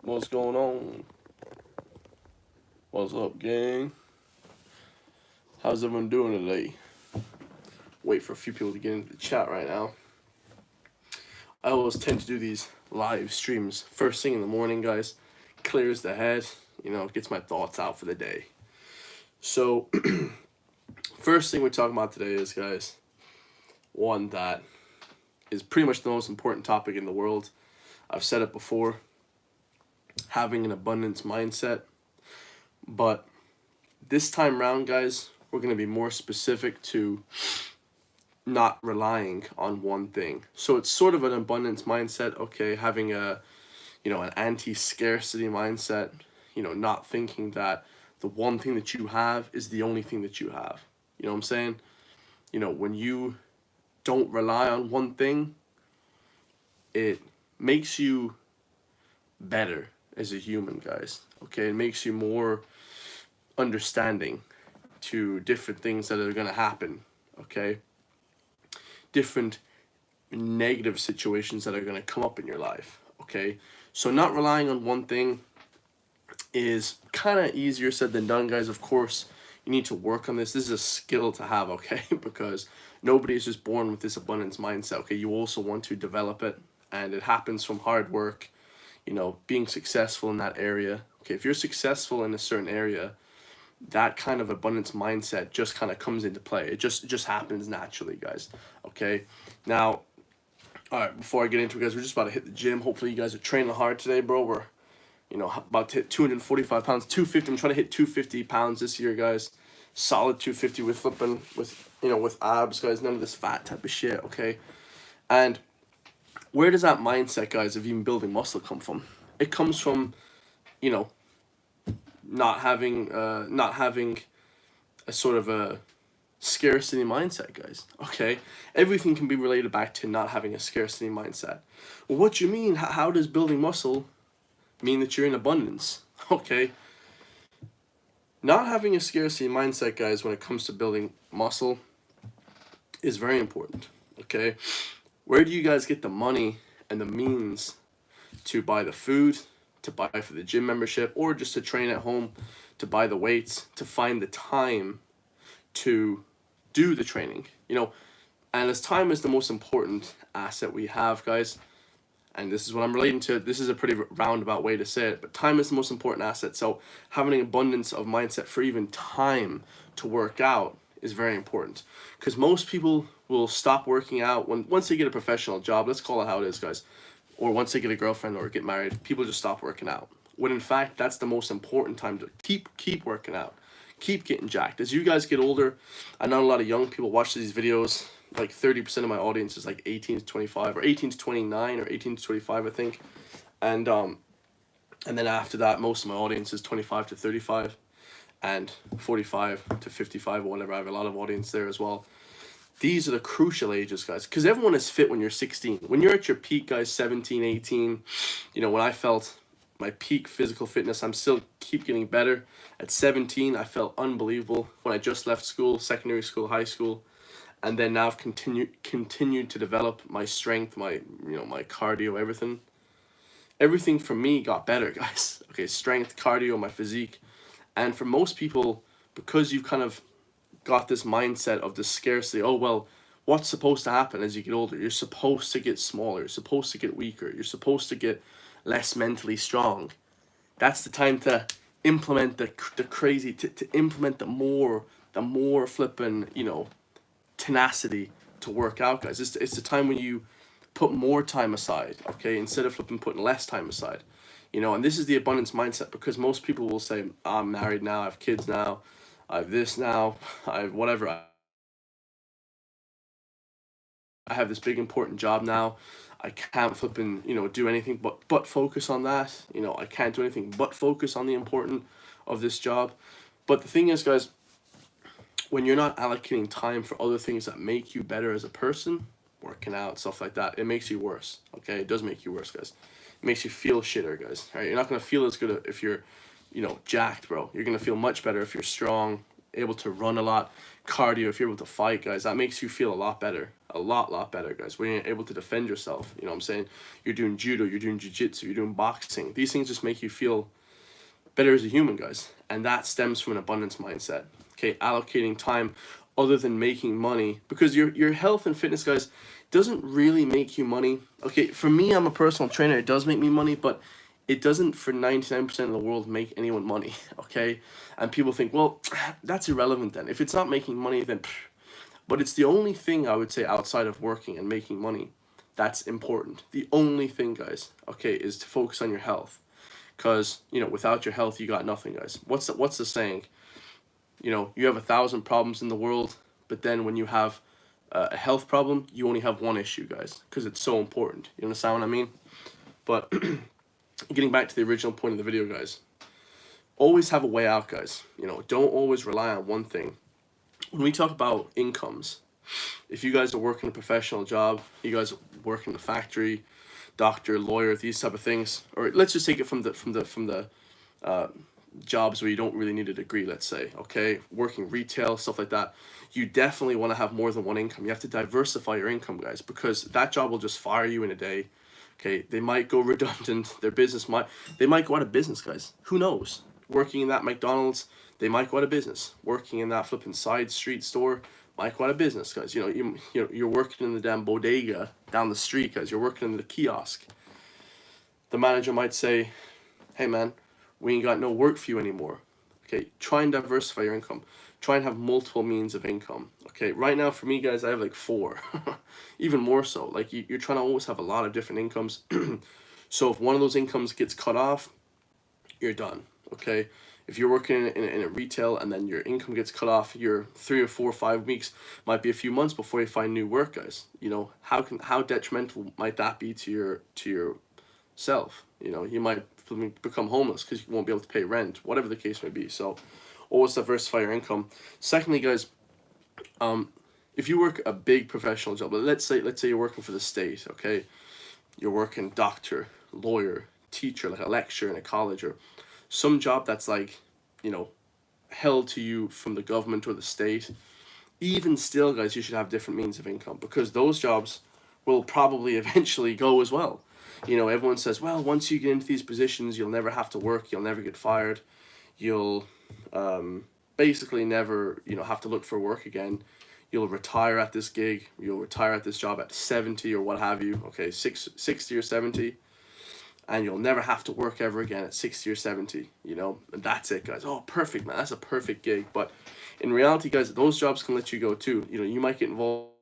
What's going on? What's up, gang? How's everyone doing today? Wait for a few people to get into the chat right now. I always tend to do these live streams first thing in the morning, guys. Clears the head, gets my thoughts out for the day. So, first thing we're talking about today is, guys, one that is pretty much the most important topic in the world. I've said it before, having an abundance mindset. But this time round, guys, we're going to be more specific to not relying on one thing. So it's sort of an abundance mindset, okay, having an anti-scarcity mindset, not thinking that the one thing that you have is the only thing that you have. You know what I'm saying? When you don't rely on one thing, it makes you better as a human, guys. Okay, it makes you more understanding to different things that are going to happen, okay? Different negative situations that are going to come up in your life, okay? So not relying on one thing is kind of easier said than done, guys. Of course, you need to work on this. This is a skill to have, okay? Because nobody is just born with this abundance mindset, okay? You also want to develop it, and it happens from hard work, being successful in that area. Okay, if you're successful in a certain area, that kind of abundance mindset just kind of comes into play. It just happens naturally, guys. Okay, now, all right, before I get into it, guys, we're just about to hit the gym. Hopefully you guys are training hard today, bro. We're about to hit 245 pounds, 250. I'm trying to hit 250 pounds this year, guys. Solid 250 with flipping, with abs, guys. None of this fat type of shit, okay? And where does that mindset, guys, of even building muscle come from? It comes from, not having a sort of a scarcity mindset, guys. Okay, everything can be related back to not having a scarcity mindset. Well, what do you mean? How does building muscle mean that you're in abundance? Okay, not having a scarcity mindset, guys, when it comes to building muscle is very important. Okay, where do you guys get the money and the means to buy the food, to buy for the gym membership, or just to train at home, to buy the weights, to find the time to do the training? And as time is the most important asset we have, guys, and this is what I'm relating to, this is a pretty roundabout way to say it, but time is the most important asset. So having an abundance of mindset for even time to work out is very important, because most people will stop working out once they get a professional job. Let's call it how it is, guys. Or once they get a girlfriend or get married, people just stop working out. When in fact, that's the most important time to keep working out. Keep getting jacked. As you guys get older, I know a lot of young people watch these videos. Like 30% of my audience is like 18 to 25 or 18 to 29 or 18 to 25, I think. And then after that, most of my audience is 25 to 35 and 45 to 55 or whatever. I have a lot of audience there as well. These are the crucial ages, guys, because everyone is fit when you're 16. When you're at your peak, guys, 17, 18, when I felt my peak physical fitness, I'm still keep getting better. At 17, I felt unbelievable when I just left school, secondary school, high school. And then now I've continued to develop my strength, my cardio, everything. Everything for me got better, guys. Okay, strength, cardio, my physique. And for most people, because you've kind of got this mindset of the scarcity, oh, well, what's supposed to happen as you get older? You're supposed to get smaller. You're supposed to get weaker. You're supposed to get less mentally strong. That's the time to implement the crazy, to implement the more flipping, tenacity to work out, guys. It's the time when you put more time aside, okay, instead of flipping putting less time aside. And this is the abundance mindset, because most people will say, I'm married now, I have kids now, I have this now, I have whatever, I have this big important job now, I can't flipping, do anything but focus on that. I can't do anything but focus on the important of this job. But the thing is, guys, when you're not allocating time for other things that make you better as a person, working out, stuff like that, it makes you worse. Okay, it does make you worse, guys. It makes you feel shitter, guys. All right, you're not gonna feel as good if you're, jacked, bro. You're gonna feel much better if you're strong, able to run a lot, cardio, if you're able to fight, guys, that makes you feel a lot better. A lot better, guys. When you're able to defend yourself, you know what I'm saying? You're doing judo, you're doing jiu-jitsu, you're doing boxing. These things just make you feel better as a human, guys. And that stems from an abundance mindset. Okay, allocating time other than making money, because your health and fitness, guys, doesn't really make you money. Okay, for me, I'm a personal trainer. It does make me money, but it doesn't for 99% of the world make anyone money. Okay, and people think, well, that's irrelevant then. If it's not making money, then but it's the only thing I would say outside of working and making money that's important. The only thing, guys, okay, is to focus on your health. Because, you know, without your health, you got nothing, guys. What's the saying? You know, you have 1,000 problems in the world, but then when you have a health problem, you only have one issue, guys, because it's so important. You understand what I mean? But getting back to the original point of the video, guys, always have a way out, guys. You know, don't always rely on one thing. When we talk about incomes, if you guys are working a professional job, you guys work in the factory, doctor, lawyer, these type of things, or let's just take it from the jobs where you don't really need a degree, let's say, okay, working retail, stuff like that, you definitely want to have more than one income. You have to diversify your income, guys, because that job will just fire you in a day. Okay, they might go redundant, their business they might go out of business, guys. Who knows? Working in that McDonald's, they might go out of business. Working in that flipping side street store might go out of business, guys. You know, you're working in the damn bodega down the street, guys. You're working in the kiosk. The manager might say, hey man, we ain't got no work for you anymore. Okay, try and diversify your income. Try and have multiple means of income. Okay, right now for me, guys, I have like 4. Even more so. Like you're trying to always have a lot of different incomes. So if one of those incomes gets cut off, you're done. Okay, if you're working in a retail and then your income gets cut off, your 3 or 4 or 5 weeks might be a few months before you find new work, guys. You know, how detrimental might that be to yourself? You know, you might become homeless because you won't be able to pay rent, whatever the case may be. So always diversify your income. Secondly, guys, if you work a big professional job, let's say you're working for the state, okay, you're working doctor, lawyer, teacher, like a lecturer in a college, or some job that's like, you know, held to you from the government or the state. Even still, guys, you should have different means of income, because those jobs will probably eventually go as well. You know, everyone says, well, once you get into these positions, you'll never have to work, you'll never get fired, you'll basically never, you know, have to look for work again. You'll retire at this gig, you'll retire at this job at 70 or what have you, okay, 60 or 70, and you'll never have to work ever again at 60 or 70, you know, and that's it, guys. Oh, perfect, man, that's a perfect gig. But in reality, guys, those jobs can let you go too. You know, you might get involved